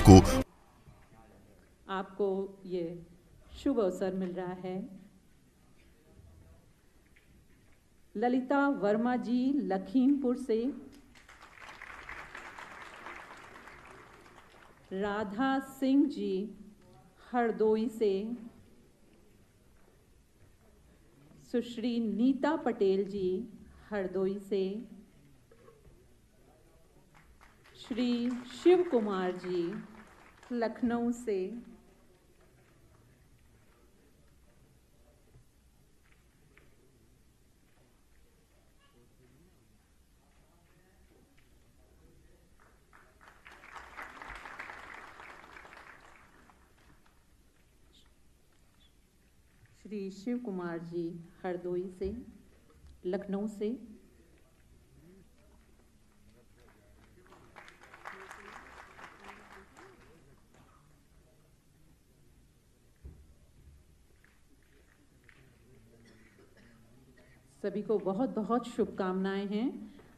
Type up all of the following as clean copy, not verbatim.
को आपको ये शुभ अवसर मिल रहा है। ललिता वर्मा जी लखीमपुर से, राधा सिंह जी हरदोई से, सुश्री नीता पटेल जी हरदोई से, श्री शिव कुमार जी लखनऊ से, श्री शिव कुमार जी हरदोई से, लखनऊ से, सभी को बहुत बहुत शुभकामनाएं हैं।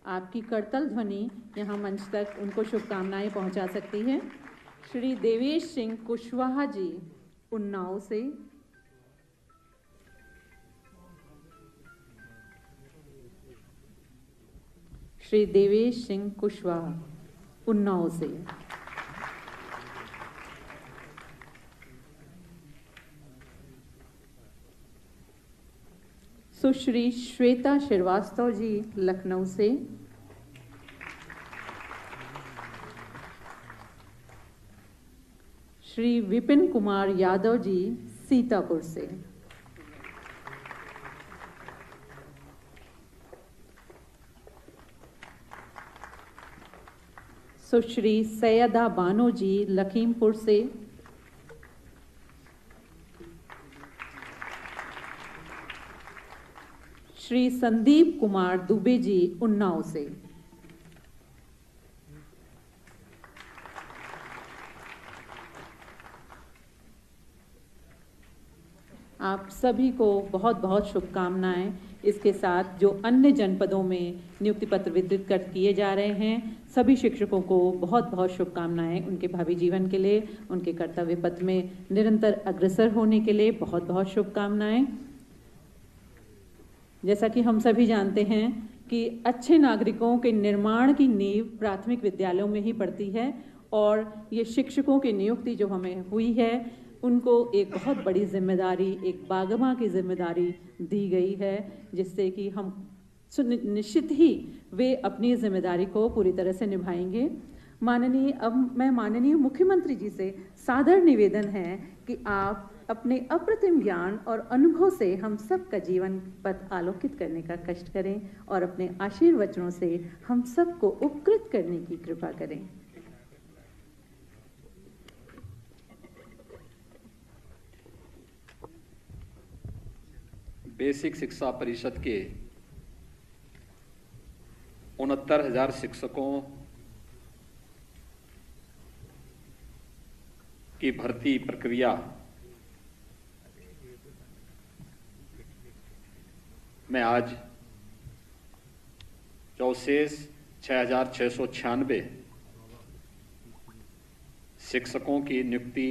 आपकी करतल ध्वनि यहाँ मंच तक उनको शुभकामनाएं पहुँचा सकती है। श्री देवेश सिंह कुशवाहा जी उन्नाव से, श्री देवेश सिंह कुशवाहा उन्नाव से, सुश्री श्वेता श्रीवास्तव जी लखनऊ से, श्री विपिन कुमार यादव जी सीतापुर से, सुश्री सैयदा बानो जी लखीमपुर से, श्री संदीप कुमार दुबे जी उन्नाव से, आप सभी को बहुत बहुत शुभकामनाएं। इसके साथ जो अन्य जनपदों में नियुक्ति पत्र वितरित किए जा रहे हैं, सभी शिक्षकों को बहुत बहुत शुभकामनाएं। उनके भावी जीवन के लिए, उनके कर्तव्य पथ में निरंतर अग्रसर होने के लिए बहुत बहुत शुभकामनाएं। जैसा कि हम सभी जानते हैं कि अच्छे नागरिकों के निर्माण की नींव प्राथमिक विद्यालयों में ही पड़ती है, और ये शिक्षकों की नियुक्ति जो हमें हुई है, उनको एक बहुत बड़ी जिम्मेदारी, एक बागबां की जिम्मेदारी दी गई है, जिससे कि हम निश्चित ही वे अपनी जिम्मेदारी को पूरी तरह से निभाएंगे। अब मैं माननीय मुख्यमंत्री जी से सादर निवेदन है कि आप अपने अप्रतिम ज्ञान और अनुभव से हम सबका जीवन पथ आलोकित करने का कष्ट करें और अपने आशीर्वचनों से हम सबको उपकृत करने की कृपा करें। बेसिक शिक्षा परिषद के 69,000 शिक्षकों की भर्ती प्रक्रिया में आज जो शेष 6,696 शिक्षकों की नियुक्ति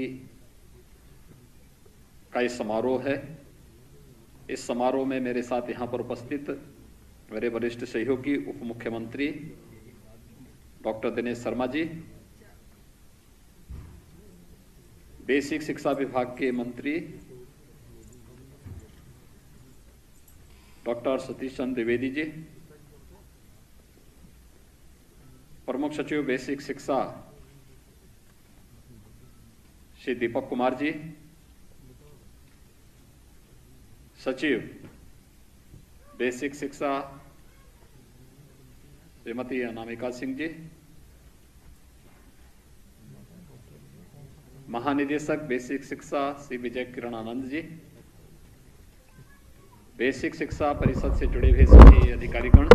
का ये समारोह है। इस समारोह में मेरे साथ यहाँ पर उपस्थित मेरे वरिष्ठ सहयोगी उप मुख्यमंत्री डॉक्टर दिनेश शर्मा जी, बेसिक शिक्षा विभाग के मंत्री डॉक्टर सतीश चंद्र द्विवेदी जी, प्रमुख सचिव बेसिक शिक्षा श्री दीपक कुमार जी, सचिव बेसिक शिक्षा श्रीमती अनामिका सिंह जी, महानिदेशक बेसिक शिक्षा श्री विजय किरण आनंद जी, बेसिक शिक्षा परिषद से जुड़े हुए सभी अधिकारीगण,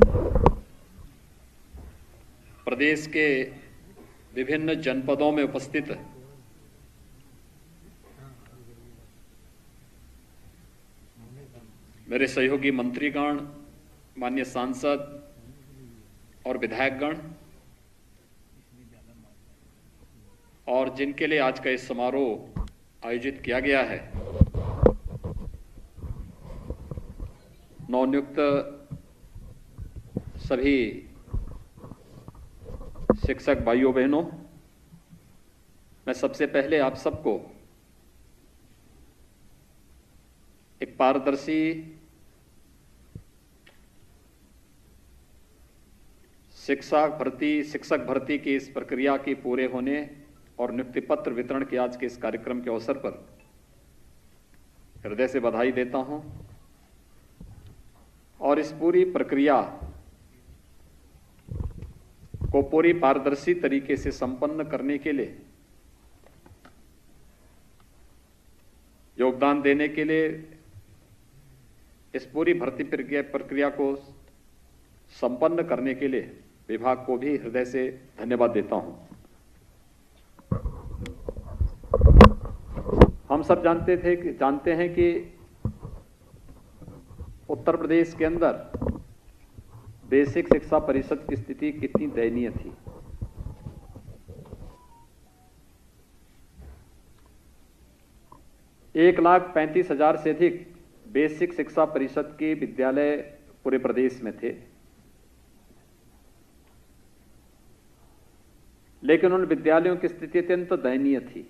प्रदेश के विभिन्न जनपदों में उपस्थित मेरे सहयोगी मंत्रीगण, माननीय सांसद और विधायकगण, और जिनके लिए आज का इस समारोह आयोजित किया गया है, नवनियुक्त सभी शिक्षक भाइयों बहनों, मैं सबसे पहले आप सबको एक पारदर्शी शिक्षक भर्ती की इस प्रक्रिया के पूरे होने और नियुक्ति पत्र वितरण के आज के इस कार्यक्रम के अवसर पर हृदय से बधाई देता हूं और इस पूरी प्रक्रिया को पूरी पारदर्शी तरीके से संपन्न करने के लिए योगदान देने के लिए इस पूरी भर्ती प्रक्रिया को संपन्न करने के लिए विभाग को भी हृदय से धन्यवाद देता हूं। हम सब जानते हैं कि उत्तर प्रदेश के अंदर बेसिक शिक्षा परिषद की स्थिति कितनी दयनीय थी। एक 1,35,000 से अधिक बेसिक शिक्षा परिषद के विद्यालय पूरे प्रदेश में थे, लेकिन उन विद्यालयों की स्थिति अत्यंत दयनीय थी।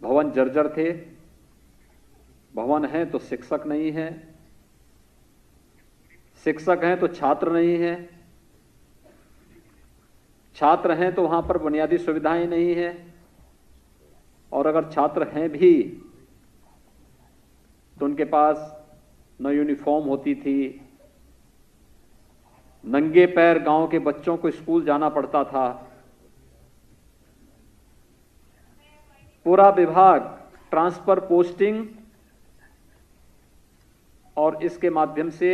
भवन जर्जर थे, भवन हैं तो शिक्षक नहीं है, शिक्षक हैं तो छात्र नहीं है, छात्र हैं तो वहां पर बुनियादी सुविधाएं नहीं है, और अगर छात्र हैं भी तो उनके पास न यूनिफॉर्म होती थी, नंगे पैर गांव के बच्चों को स्कूल जाना पड़ता था। पूरा विभाग ट्रांसफर पोस्टिंग और इसके माध्यम से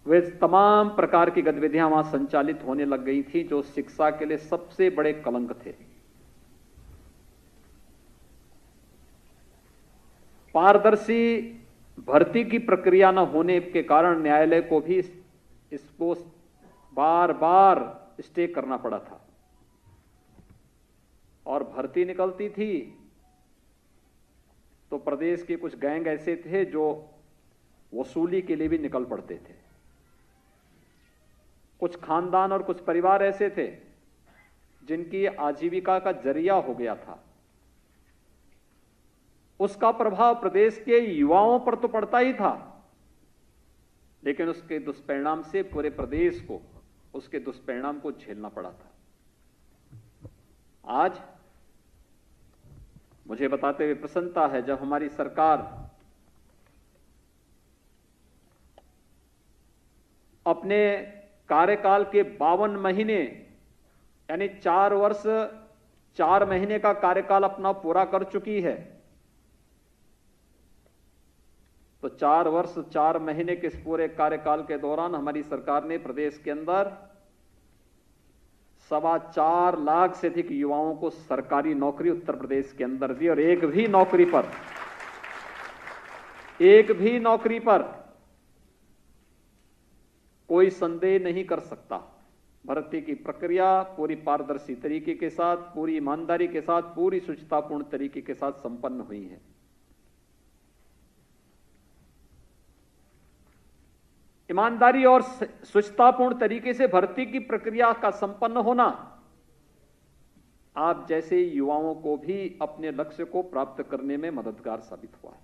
वे तमाम प्रकार की गतिविधियां वहां संचालित होने लग गई थी, जो शिक्षा के लिए सबसे बड़े कलंक थे। पारदर्शी भर्ती की प्रक्रिया न होने के कारण न्यायालय को भी इसको बार बार स्टे करना पड़ा था, और भर्ती निकलती थी तो प्रदेश के कुछ गैंग ऐसे थे जो वसूली के लिए भी निकल पड़ते थे। कुछ खानदान और कुछ परिवार ऐसे थे जिनकी आजीविका का जरिया हो गया था। उसका प्रभाव प्रदेश के युवाओं पर तो पड़ता ही था, लेकिन उसके दुष्परिणाम से पूरे प्रदेश को उसके दुष्परिणाम को झेलना पड़ा था। आज मुझे बताते हुए प्रसन्नता है जब हमारी सरकार अपने कार्यकाल के 52 महीने यानी 4 वर्ष 4 महीने का कार्यकाल अपना पूरा कर चुकी है। तो 4 वर्ष 4 महीने के इस पूरे कार्यकाल के दौरान हमारी सरकार ने प्रदेश के अंदर 4.25 लाख से अधिक युवाओं को सरकारी नौकरी उत्तर प्रदेश के अंदर दी, और एक भी नौकरी पर कोई संदेह नहीं कर सकता। भर्ती की प्रक्रिया पूरी पारदर्शी तरीके के साथ, पूरी ईमानदारी के साथ, पूरी शुचितापूर्ण तरीके के साथ संपन्न हुई है। ईमानदारी और शुचितापूर्ण तरीके से भर्ती की प्रक्रिया का संपन्न होना आप जैसे युवाओं को भी अपने लक्ष्य को प्राप्त करने में मददगार साबित हुआ है।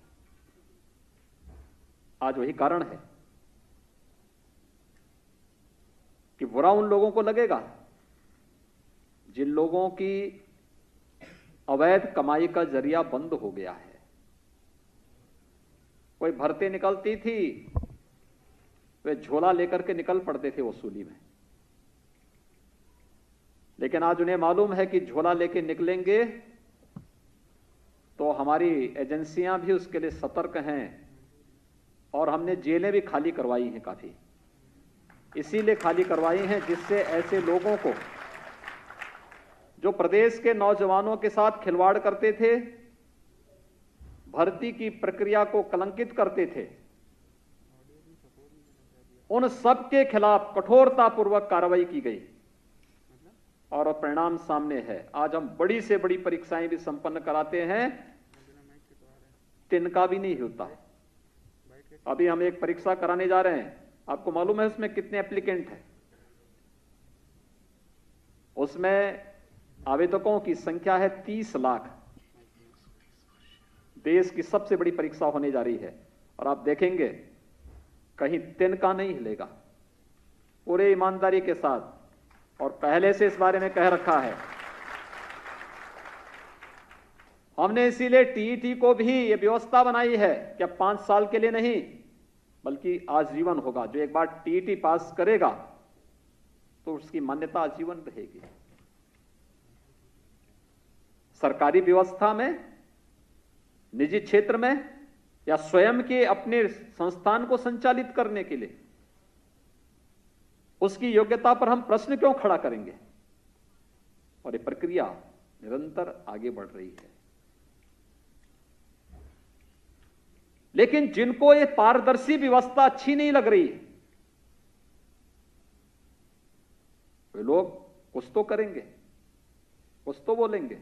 आज वही कारण है कि बुरा उन लोगों को लगेगा जिन लोगों की अवैध कमाई का जरिया बंद हो गया है। कोई भर्ती निकलती थी, वे झोला लेकर के निकल पड़ते थे वसूली में, लेकिन आज उन्हें मालूम है कि झोला लेके निकलेंगे तो हमारी एजेंसियां भी उसके लिए सतर्क हैं, और हमने जेलें भी खाली करवाई हैं, काफी इसीलिए खाली करवाई हैं जिससे ऐसे लोगों को जो प्रदेश के नौजवानों के साथ खिलवाड़ करते थे, भर्ती की प्रक्रिया को कलंकित करते थे, उन सब के खिलाफ कठोरतापूर्वक कार्रवाई की गई और परिणाम सामने है। आज हम बड़ी से बड़ी परीक्षाएं भी संपन्न कराते हैं, तिनका भी नहीं होता। अभी हम एक परीक्षा कराने जा रहे हैं, आपको मालूम है उसमें कितने एप्लीकेंट हैं? उसमें आवेदकों की संख्या है 30 लाख। देश की सबसे बड़ी परीक्षा होने जा रही है और आप देखेंगे कहीं तिनका नहीं हिलेगा, पूरे ईमानदारी के साथ। और पहले से इस बारे में कह रखा है हमने, इसीलिए टीईटी को भी यह व्यवस्था बनाई है कि अब 5 साल के लिए नहीं बल्कि आजीवन होगा। जो एक बार टीईटी पास करेगा तो उसकी मान्यता आजीवन रहेगी। सरकारी व्यवस्था में, निजी क्षेत्र में या स्वयं के अपने संस्थान को संचालित करने के लिए उसकी योग्यता पर हम प्रश्न क्यों खड़ा करेंगे? और ये प्रक्रिया निरंतर आगे बढ़ रही है। लेकिन जिनको ये पारदर्शी व्यवस्था अच्छी नहीं लग रही, वे लोग कुछ तो करेंगे, कुछ तो बोलेंगे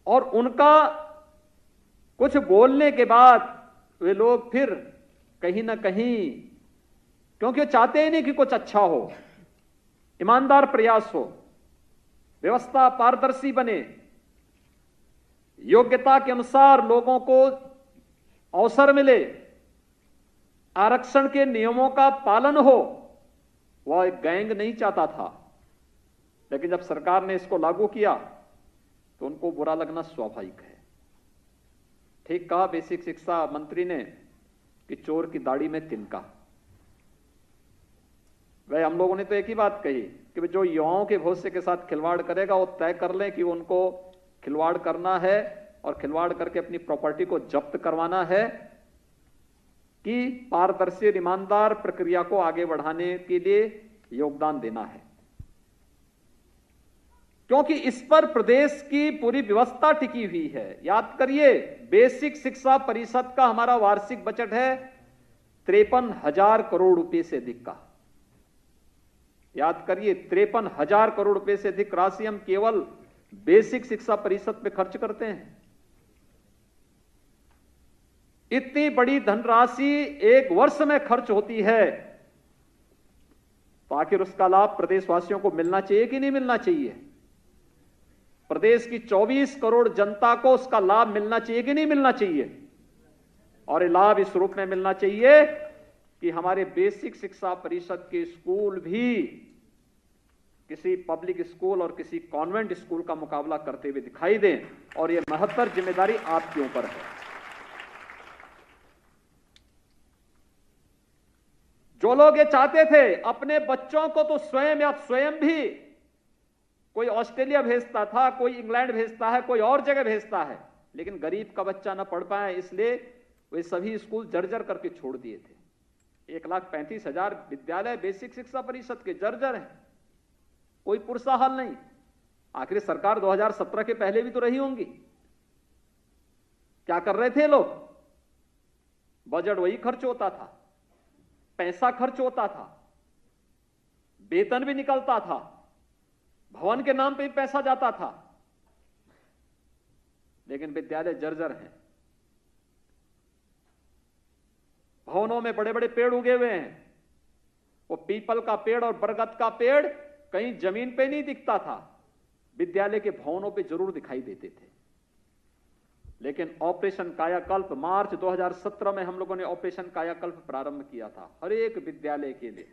और उनका कुछ बोलने के बाद वे लोग फिर कहीं ना कहीं, क्योंकि वो चाहते ही नहीं कि कुछ अच्छा हो, ईमानदार प्रयास हो, व्यवस्था पारदर्शी बने, योग्यता के अनुसार लोगों को अवसर मिले, आरक्षण के नियमों का पालन हो। वह एक गैंग नहीं चाहता था, लेकिन जब सरकार ने इसको लागू किया तो उनको बुरा लगना स्वाभाविक है। ठीक कहा बेसिक शिक्षा मंत्री ने कि चोर की दाढ़ी में तिनका। वह हम लोगों ने तो एक ही बात कही कि जो युवाओं के भविष्य के साथ खिलवाड़ करेगा वो तय कर लें कि उनको खिलवाड़ करना है और खिलवाड़ करके अपनी प्रॉपर्टी को जब्त करवाना है कि पारदर्शी ईमानदार प्रक्रिया को आगे बढ़ाने के लिए योगदान देना है। क्योंकि इस पर प्रदेश की पूरी व्यवस्था टिकी हुई है। याद करिए, बेसिक शिक्षा परिषद का हमारा वार्षिक बजट है 53,000 करोड़ रुपए से अधिक का। याद करिए, 53,000 करोड़ रुपए से अधिक राशि हम केवल बेसिक शिक्षा परिषद पे खर्च करते हैं। इतनी बड़ी धनराशि एक वर्ष में खर्च होती है तो आखिर उसका लाभ प्रदेशवासियों को मिलना चाहिए कि नहीं मिलना चाहिए? प्रदेश की 24 करोड़ जनता को उसका लाभ मिलना चाहिए कि नहीं मिलना चाहिए? और ये लाभ इस रूप में मिलना चाहिए कि हमारे बेसिक शिक्षा परिषद के स्कूल भी किसी पब्लिक स्कूल और किसी कॉन्वेंट स्कूल का मुकाबला करते हुए दिखाई दें। और यह महत्तर जिम्मेदारी आपके ऊपर है। जो लोग ये चाहते थे अपने बच्चों को तो स्वयं या स्वयं भी, कोई ऑस्ट्रेलिया भेजता था, कोई इंग्लैंड भेजता है, कोई और जगह भेजता है, लेकिन गरीब का बच्चा ना पढ़ पाए इसलिए वे सभी स्कूल जर्जर करके छोड़ दिए थे। 1,35,000 विद्यालय बेसिक शिक्षा परिषद के जर्जर हैं, कोई पुरसा हाल नहीं। आखिर सरकार 2017 के पहले भी तो रही होंगी। क्या कर रहे थे लोग? बजट वही खर्च होता था, पैसा खर्च होता था, वेतन भी निकलता था, भवन के नाम पे भी पैसा जाता था, लेकिन विद्यालय जर्जर हैं। भवनों में बड़े बड़े पेड़ उगे हुए हैं, वो पीपल का पेड़ और बरगद का पेड़ कहीं जमीन पे नहीं दिखता था, विद्यालय के भवनों पे जरूर दिखाई देते थे। लेकिन ऑपरेशन कायाकल्प मार्च 2017 में हम लोगों ने ऑपरेशन कायाकल्प प्रारंभ किया था। हर एक विद्यालय के लिए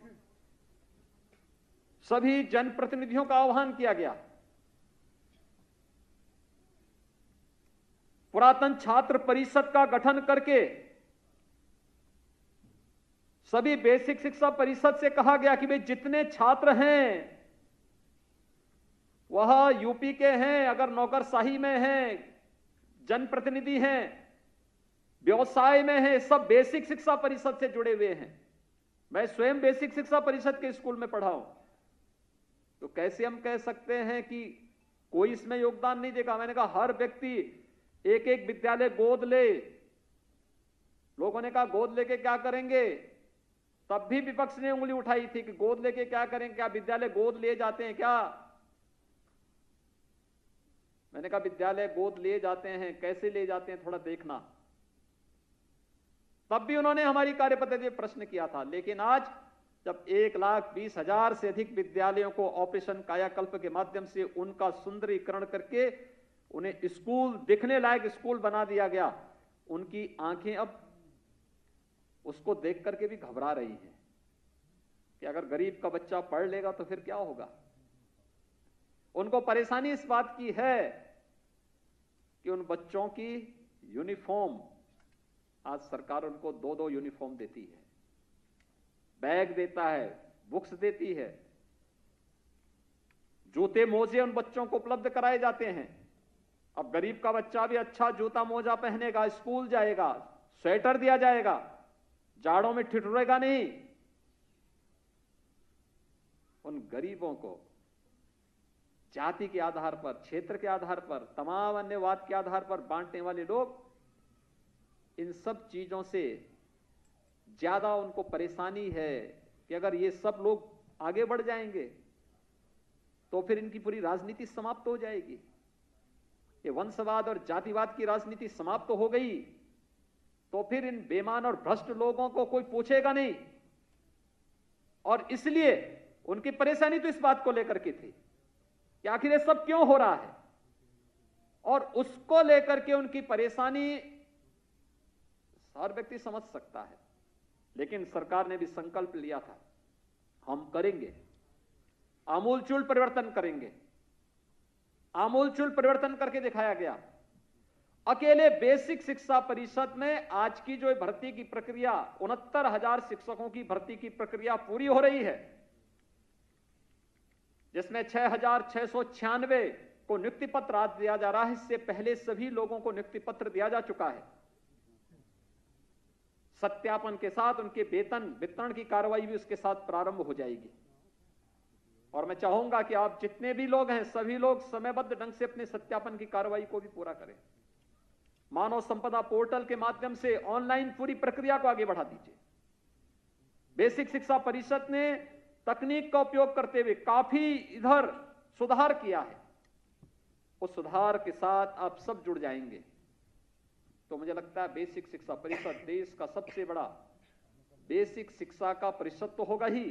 सभी जनप्रतिनिधियों का आह्वान किया गया। पुरातन छात्र परिषद का गठन करके सभी बेसिक शिक्षा परिषद से कहा गया कि वे जितने छात्र हैं वह यूपी के हैं, अगर नौकरशाही में हैं, जनप्रतिनिधि हैं, व्यवसाय में हैं, सब बेसिक शिक्षा परिषद से जुड़े हुए हैं। मैं स्वयं बेसिक शिक्षा परिषद के स्कूल में पढ़ा हूं, तो कैसे हम कह सकते हैं कि कोई इसमें योगदान नहीं देगा? मैंने कहा हर व्यक्ति एक एक विद्यालय गोद ले, लोगों ने कहा गोद लेके क्या करेंगे, तब भी विपक्ष ने उंगली उठाई थी कि गोद लेके क्या करेंगे, क्या विद्यालय गोद ले जाते हैं क्या। मैंने कहा विद्यालय गोद ले जाते हैं, कैसे ले जाते हैं थोड़ा देखना। तब भी उन्होंने हमारी कार्यपद्धति में प्रश्न किया था। लेकिन आज जब 1,20,000 से अधिक विद्यालयों को ऑपरेशन कायाकल्प के माध्यम से उनका सुंदरीकरण करके उन्हें स्कूल, दिखने लायक स्कूल बना दिया गया, उनकी आंखें अब उसको देख करके भी घबरा रही हैं कि अगर गरीब का बच्चा पढ़ लेगा तो फिर क्या होगा। उनको परेशानी इस बात की है कि उन बच्चों की यूनिफॉर्म, आज सरकार उनको 2-2 यूनिफॉर्म देती है, बैग देता है, बुक्स देती है, जूते मोजे उन बच्चों को उपलब्ध कराए जाते हैं। अब गरीब का बच्चा भी अच्छा जूता मोजा पहनेगा, स्कूल जाएगा, स्वेटर दिया जाएगा, जाड़ों में ठिठुरेगा नहीं। उन गरीबों को जाति के आधार पर, क्षेत्र के आधार पर, तमाम अन्यवाद के आधार पर बांटने वाले लोग इन सब चीजों से ज्यादा उनको परेशानी है कि अगर ये सब लोग आगे बढ़ जाएंगे तो फिर इनकी पूरी राजनीति समाप्त हो जाएगी। ये वंशवाद और जातिवाद की राजनीति समाप्त हो गई तो फिर इन बेईमान और भ्रष्ट लोगों को कोई पूछेगा नहीं। और इसलिए उनकी परेशानी तो इस बात को लेकर के थी कि आखिर ये सब क्यों हो रहा है, और उसको लेकर के उनकी परेशानी हर व्यक्ति समझ सकता है। लेकिन सरकार ने भी संकल्प लिया था, हम करेंगे, आमूलचूल परिवर्तन करेंगे। आमूलचूल परिवर्तन करके दिखाया गया। अकेले बेसिक शिक्षा परिषद में आज की जो भर्ती की प्रक्रिया, 69,000 शिक्षकों की भर्ती की प्रक्रिया पूरी हो रही है, जिसमें 6,696 को नियुक्ति पत्र आज दिया जा रहा है। इससे पहले सभी लोगों को नियुक्ति पत्र दिया जा चुका है। सत्यापन के साथ उनके वेतन वितरण की कार्रवाई भी उसके साथ प्रारंभ हो जाएगी। और मैं चाहूंगा कि आप जितने भी लोग हैं, सभी लोग समयबद्ध ढंग से अपने सत्यापन की कार्रवाई को भी पूरा करें। मानव संपदा पोर्टल के माध्यम से ऑनलाइन पूरी प्रक्रिया को आगे बढ़ा दीजिए। बेसिक शिक्षा परिषद ने तकनीक का उपयोग करते हुए काफी इधर सुधार किया है। उस सुधार के साथ आप सब जुड़ जाएंगे तो मुझे लगता है बेसिक शिक्षा परिषद देश का सबसे बड़ा बेसिक शिक्षा का परिषद तो होगा ही,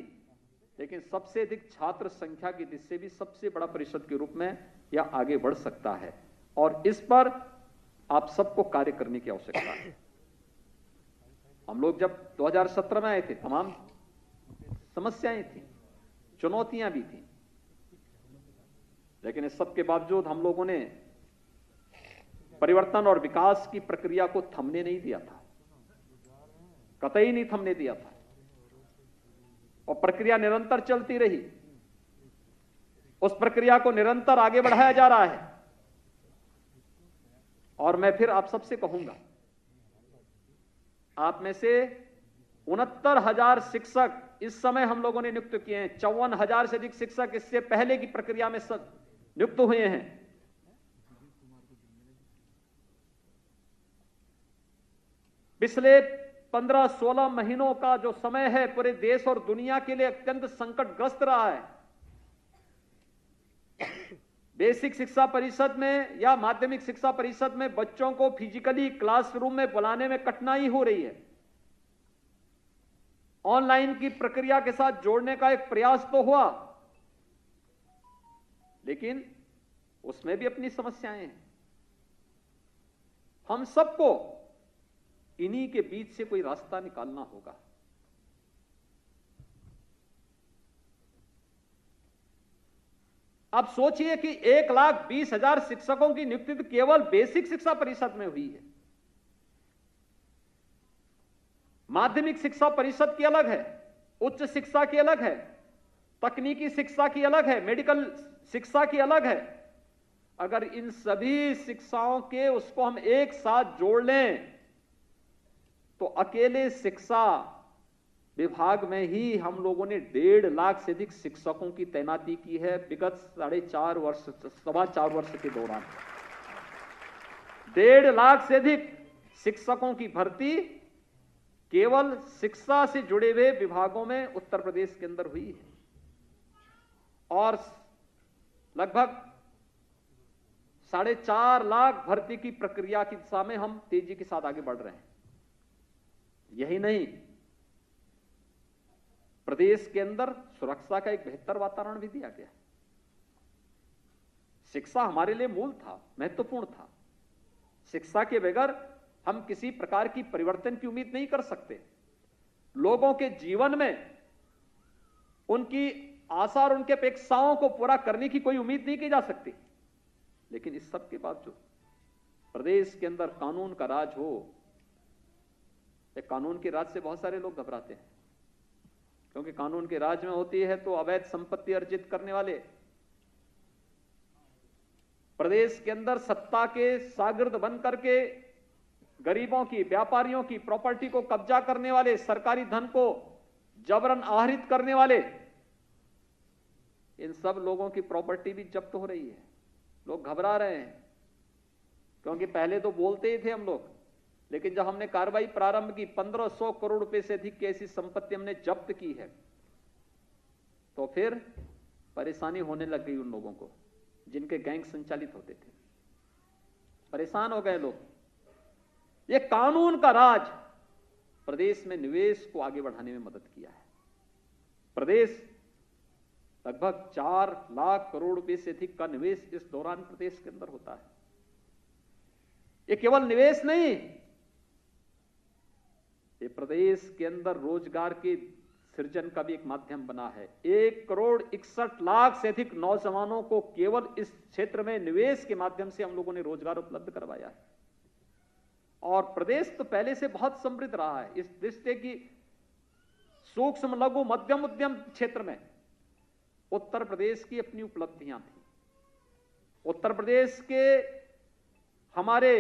लेकिन सबसे अधिक छात्र संख्या की दृष्टि से भी सबसे बड़ा परिषद के रूप में यह आगे बढ़ सकता है। और इस पर आप सबको कार्य करने की आवश्यकता है। हम लोग जब 2017 में आए थे, तमाम समस्याएं थी, चुनौतियां भी थी, लेकिन इस सब के बावजूद हम लोगों ने परिवर्तन और विकास की प्रक्रिया को थमने नहीं दिया था, कतई नहीं थमने दिया था, और प्रक्रिया निरंतर चलती रही। उस प्रक्रिया को निरंतर आगे बढ़ाया जा रहा है। और मैं फिर आप सबसे कहूंगा, आप में से 69,000 शिक्षक इस समय हम लोगों ने नियुक्त किए हैं। 54,000 से अधिक शिक्षक इससे पहले की प्रक्रिया में नियुक्त हुए हैं। पिछले 15-16 महीनों का जो समय है पूरे देश और दुनिया के लिए अत्यंत संकटग्रस्त रहा है। बेसिक शिक्षा परिषद में या माध्यमिक शिक्षा परिषद में बच्चों को फिजिकली क्लासरूम में बुलाने में कठिनाई हो रही है। ऑनलाइन की प्रक्रिया के साथ जोड़ने का एक प्रयास तो हुआ, लेकिन उसमें भी अपनी समस्याएं हैं। हम सबको इन्हीं के बीच से कोई रास्ता निकालना होगा। अब सोचिए कि 1,20,000 शिक्षकों की नियुक्ति तो केवल बेसिक शिक्षा परिषद में हुई है। माध्यमिक शिक्षा परिषद की अलग है, उच्च शिक्षा की अलग है, तकनीकी शिक्षा की अलग है, मेडिकल शिक्षा की अलग है। अगर इन सभी शिक्षाओं के उसको हम एक साथ जोड़ लें तो अकेले शिक्षा विभाग में ही हम लोगों ने 1.5 लाख से अधिक शिक्षकों की तैनाती की है विगत 4.5 वर्ष के दौरान। 1.5 लाख से अधिक शिक्षकों की भर्ती केवल शिक्षा से जुड़े हुए विभागों में उत्तर प्रदेश के अंदर हुई है और लगभग 4.5 लाख भर्ती की प्रक्रिया की दिशा में हम तेजी के साथ आगे बढ़ रहे हैं। यही नहीं, प्रदेश के अंदर सुरक्षा का एक बेहतर वातावरण भी दिया गया। शिक्षा हमारे लिए मूल था, महत्वपूर्ण था। शिक्षा के बगैर हम किसी प्रकार की परिवर्तन की उम्मीद नहीं कर सकते। लोगों के जीवन में उनकी आशा और उनकी अपेक्षाओं को पूरा करने की कोई उम्मीद नहीं की जा सकती। लेकिन इस सब के बावजूद प्रदेश के अंदर कानून का राज हो, कानून के राज से बहुत सारे लोग घबराते हैं, क्योंकि कानून के राज में होती है तो अवैध संपत्ति अर्जित करने वाले, प्रदेश के अंदर सत्ता के शागिर्द बन करके गरीबों की, व्यापारियों की प्रॉपर्टी को कब्जा करने वाले, सरकारी धन को जबरन आहरित करने वाले, इन सब लोगों की प्रॉपर्टी भी जब्त हो रही है। लोग घबरा रहे हैं, क्योंकि पहले तो बोलते ही थे हम लोग, लेकिन जब हमने कार्रवाई प्रारंभ की, 1500 करोड़ रुपए से अधिक की ऐसी संपत्ति हमने जब्त की है, तो फिर परेशानी होने लग गई उन लोगों को जिनके गैंग संचालित होते थे। परेशान हो गए लोग। ये कानून का राज प्रदेश में निवेश को आगे बढ़ाने में मदद किया है। प्रदेश लगभग 4 लाख करोड़ रुपए से अधिक का निवेश इस दौरान प्रदेश के अंदर होता है। ये केवल निवेश नहीं, ये प्रदेश के अंदर रोजगार के सृजन का भी एक माध्यम बना है। 1,61,00,000 से अधिक नौजवानों को केवल इस क्षेत्र में निवेश के माध्यम से हम लोगों ने रोजगार उपलब्ध करवाया है। और प्रदेश तो पहले से बहुत समृद्ध रहा है इस दृष्टि की सूक्ष्म, लघु, मध्यम उद्यम क्षेत्र में उत्तर प्रदेश की अपनी उपलब्धियां थी। उत्तर प्रदेश के हमारे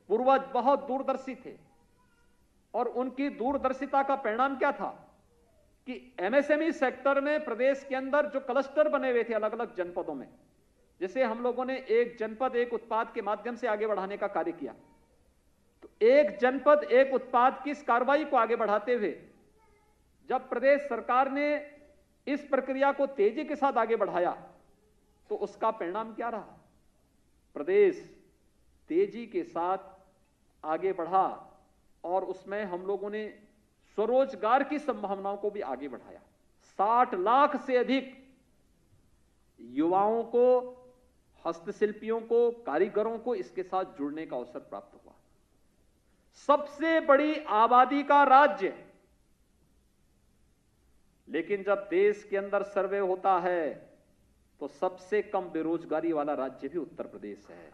पूर्वज बहुत दूरदर्शी थे और उनकी दूरदर्शिता का परिणाम क्या था कि एमएसएमई सेक्टर में प्रदेश के अंदर जो क्लस्टर बने हुए थे अलग अलग जनपदों में, जिसे हम लोगों ने एक जनपद एक उत्पाद के माध्यम से आगे बढ़ाने का कार्य किया, तो एक जनपद एक उत्पाद की इस कार्रवाई को आगे बढ़ाते हुए जब प्रदेश सरकार ने इस प्रक्रिया को तेजी के साथ आगे बढ़ाया तो उसका परिणाम क्या रहा? प्रदेश तेजी के साथ आगे बढ़ा और उसमें हम लोगों ने स्वरोजगार की संभावनाओं को भी आगे बढ़ाया। 60 लाख से अधिक युवाओं को, हस्तशिल्पियों को, कारीगरों को इसके साथ जुड़ने का अवसर प्राप्त हुआ। सबसे बड़ी आबादी का राज्य, लेकिन जब देश के अंदर सर्वे होता है तो सबसे कम बेरोजगारी वाला राज्य भी उत्तर प्रदेश है।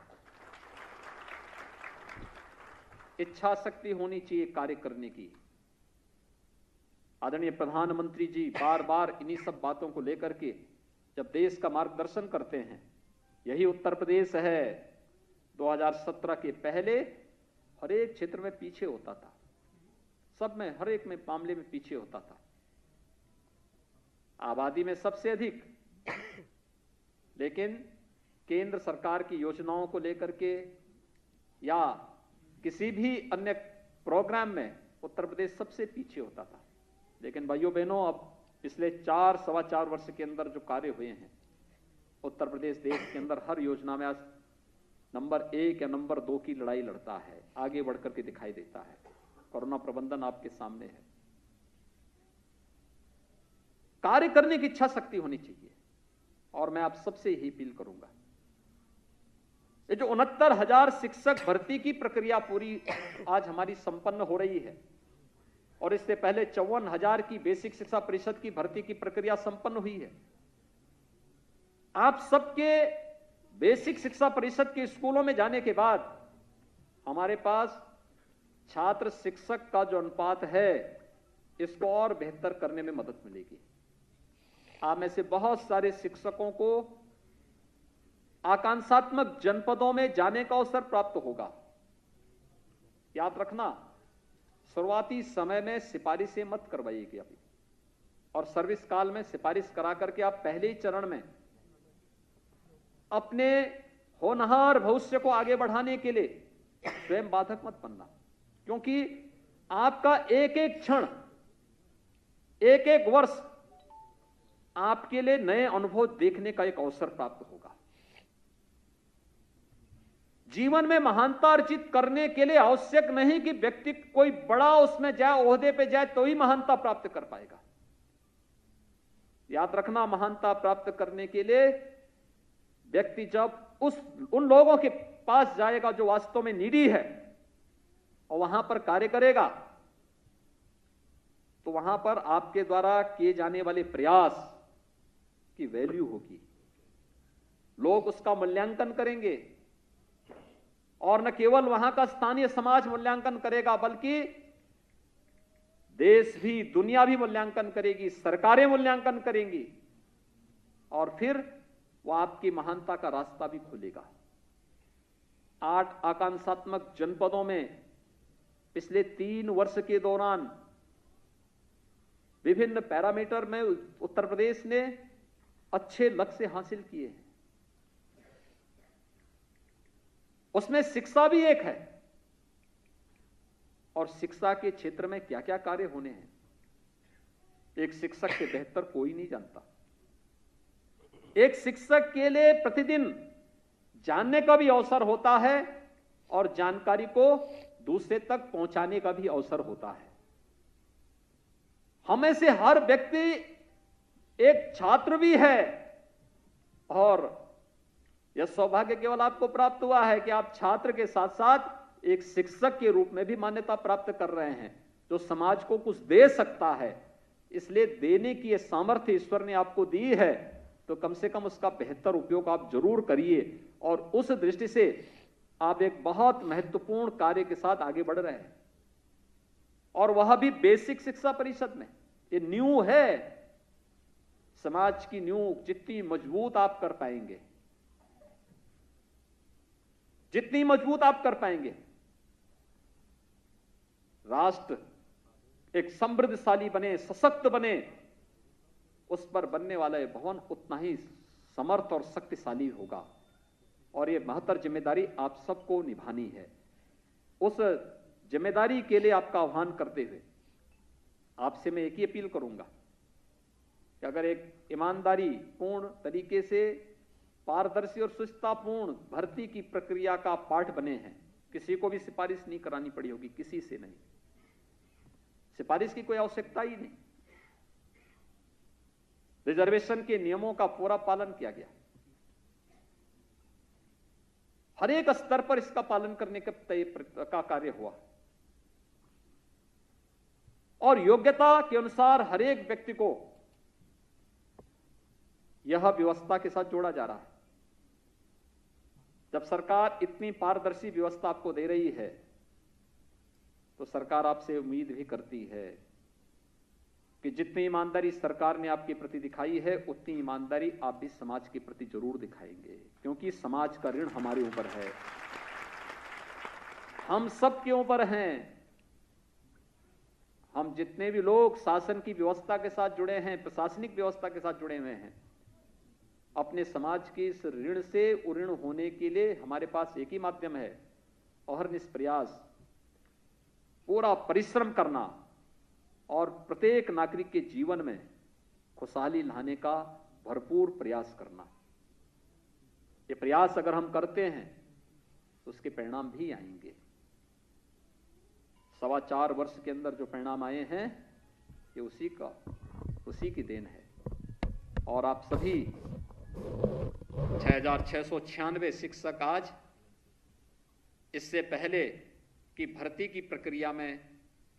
इच्छा शक्ति होनी चाहिए कार्य करने की। आदरणीय प्रधानमंत्री जी बार बार इन्हीं सब बातों को लेकर के जब देश का मार्गदर्शन करते हैं, यही उत्तर प्रदेश है 2017 के पहले हर एक क्षेत्र में पीछे होता था, सब में, हर एक में मामले में पीछे होता था। आबादी में सबसे अधिक, लेकिन केंद्र सरकार की योजनाओं को लेकर के या किसी भी अन्य प्रोग्राम में उत्तर प्रदेश सबसे पीछे होता था। लेकिन भाइयों बहनों, अब पिछले 4-4.25 वर्ष के अंदर जो कार्य हुए हैं, उत्तर प्रदेश देश के अंदर हर योजना में आज नंबर 1 या नंबर 2 की लड़ाई लड़ता है, आगे बढ़कर के दिखाई देता है। कोरोना प्रबंधन आपके सामने है। कार्य करने की इच्छा शक्ति होनी चाहिए और मैं आप सबसे यही अपील करूंगा। ये जो 69,000 शिक्षक भर्ती की प्रक्रिया पूरी आज हमारी संपन्न हो रही है और इससे पहले 54,000 की बेसिक शिक्षा परिषद की भर्ती की प्रक्रिया संपन्न हुई है। आप सबके बेसिक शिक्षा परिषद के स्कूलों में जाने के बाद हमारे पास छात्र शिक्षक का जो अनुपात है, इसको और बेहतर करने में मदद मिलेगी। आप में से बहुत सारे शिक्षकों को आकांक्षात्मक जनपदों में जाने का अवसर प्राप्त होगा। याद रखना, शुरुआती समय में सिफारिशें मत करवाइएगा अभी, और सर्विस काल में सिफारिश करा करके आप पहले ही चरण में अपने होनहार भविष्य को आगे बढ़ाने के लिए स्वयं बाधक मत बनना, क्योंकि आपका एक एक क्षण, एक एक वर्ष आपके लिए नए अनुभव देखने का एक अवसर प्राप्त होगा। जीवन में महानता अर्जित करने के लिए आवश्यक नहीं कि व्यक्ति कोई बड़ा उसमें जाए, ओहदे पे जाए तो ही महानता प्राप्त कर पाएगा। याद रखना, महानता प्राप्त करने के लिए व्यक्ति जब उन लोगों के पास जाएगा जो वास्तव में नीडी है और वहां पर कार्य करेगा, तो वहां पर आपके द्वारा किए जाने वाले प्रयास की वैल्यू होगी। लोग उसका मूल्यांकन करेंगे और न केवल वहां का स्थानीय समाज मूल्यांकन करेगा, बल्कि देश भी, दुनिया भी मूल्यांकन करेगी, सरकारें मूल्यांकन करेंगी और फिर वह आपकी महानता का रास्ता भी खोलेगा। 8 आकांक्षात्मक जनपदों में पिछले 3 वर्ष के दौरान विभिन्न पैरामीटर में उत्तर प्रदेश ने अच्छे लक्ष्य हासिल किए हैं। उसमें शिक्षा भी एक है और शिक्षा के क्षेत्र में क्या क्या कार्य होने हैं, एक शिक्षक से बेहतर कोई नहीं जानता। एक शिक्षक के लिए प्रतिदिन जानने का भी अवसर होता है और जानकारी को दूसरे तक पहुंचाने का भी अवसर होता है। हमें से हर व्यक्ति एक छात्र भी है और यह सौभाग्य केवल आपको प्राप्त हुआ है कि आप छात्र के साथ साथ एक शिक्षक के रूप में भी मान्यता प्राप्त कर रहे हैं, जो समाज को कुछ दे सकता है। इसलिए देने की यह सामर्थ्य ईश्वर ने आपको दी है, तो कम से कम उसका बेहतर उपयोग आप जरूर करिए। और उस दृष्टि से आप एक बहुत महत्वपूर्ण कार्य के साथ आगे बढ़ रहे हैं, और वह भी बेसिक शिक्षा परिषद में। ये न्यू है, समाज की न्यू जितनी मजबूत आप कर पाएंगे, जितनी मजबूत आप कर पाएंगे, राष्ट्र एक समृद्धशाली बने, सशक्त बने, उस पर बनने वाला यह भवन उतना ही समर्थ और शक्तिशाली होगा। और यह महत्तर जिम्मेदारी आप सबको निभानी है। उस जिम्मेदारी के लिए आपका आह्वान करते हुए आपसे मैं एक ही अपील करूंगा कि अगर एक ईमानदारी पूर्ण तरीके से पारदर्शी और सुचितापूर्ण भर्ती की प्रक्रिया का पाठ बने हैं, किसी को भी सिफारिश नहीं करानी पड़ी होगी, किसी से नहीं, सिफारिश की कोई आवश्यकता ही नहीं। रिजर्वेशन के नियमों का पूरा पालन किया गया, हर एक स्तर पर इसका पालन करने का कार्य हुआ और योग्यता के अनुसार हर एक व्यक्ति को यह व्यवस्था के साथ जोड़ा जा रहा है। जब सरकार इतनी पारदर्शी व्यवस्था आपको दे रही है, तो सरकार आपसे उम्मीद भी करती है कि जितनी ईमानदारी सरकार ने आपके प्रति दिखाई है, उतनी ईमानदारी आप भी समाज के प्रति जरूर दिखाएंगे, क्योंकि समाज का ऋण हमारे ऊपर है, हम सब के ऊपर हैं। हम जितने भी लोग शासन की व्यवस्था के साथ जुड़े हैं, प्रशासनिक व्यवस्था के साथ जुड़े हुए हैं, अपने समाज के इस ऋण से उऋण होने के लिए हमारे पास एक ही माध्यम है, अहर्निश प्रयास, पूरा परिश्रम करना और प्रत्येक नागरिक के जीवन में खुशहाली लाने का भरपूर प्रयास करना। ये प्रयास अगर हम करते हैं तो उसके परिणाम भी आएंगे। 4.25 वर्ष के अंदर जो परिणाम आए हैं, ये उसी की देन है। और आप सभी 6,696 शिक्षक आज, इससे पहले की भर्ती की प्रक्रिया में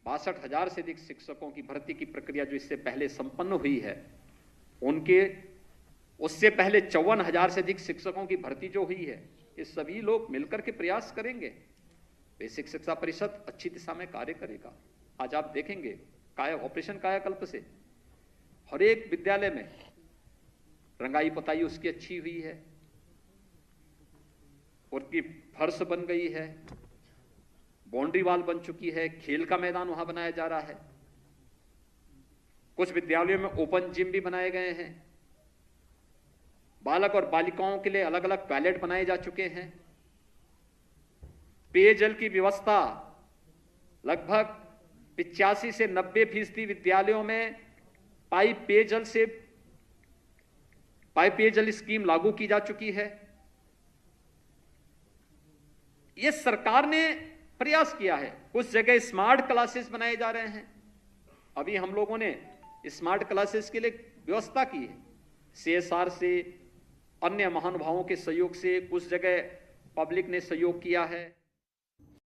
62,000 से अधिक शिक्षकों की भर्ती की प्रक्रिया जो इससे पहले संपन्न हुई है, उनके उससे पहले 54,000 से अधिक शिक्षकों की भर्ती जो हुई है, ये सभी लोग मिलकर के प्रयास करेंगे। बेसिक शिक्षा परिषद अच्छी दिशा में कार्य करेगा। आज आप देखेंगे ऑपरेशन कायाकल्प से हर एक विद्यालय में रंगाई पुताई उसकी अच्छी हुई है, उसकी फर्श बन गई है, बाउंड्री वॉल बन चुकी है, खेल का मैदान वहां बनाया जा रहा है, कुछ विद्यालयों में ओपन जिम भी बनाए गए हैं, बालक और बालिकाओं के लिए अलग अलग टॉयलेट बनाए जा चुके हैं, पेयजल की व्यवस्था लगभग 85 से 90% विद्यालयों में पाइप पेयजल स्कीम लागू की जा चुकी है। यह सरकार ने प्रयास किया है। कुछ जगह स्मार्ट क्लासेस बनाए जा रहे हैं। अभी हम लोगों ने स्मार्ट क्लासेस के लिए व्यवस्था की है। CSR से, अन्य महानुभावों के सहयोग से, कुछ जगह पब्लिक ने सहयोग किया है।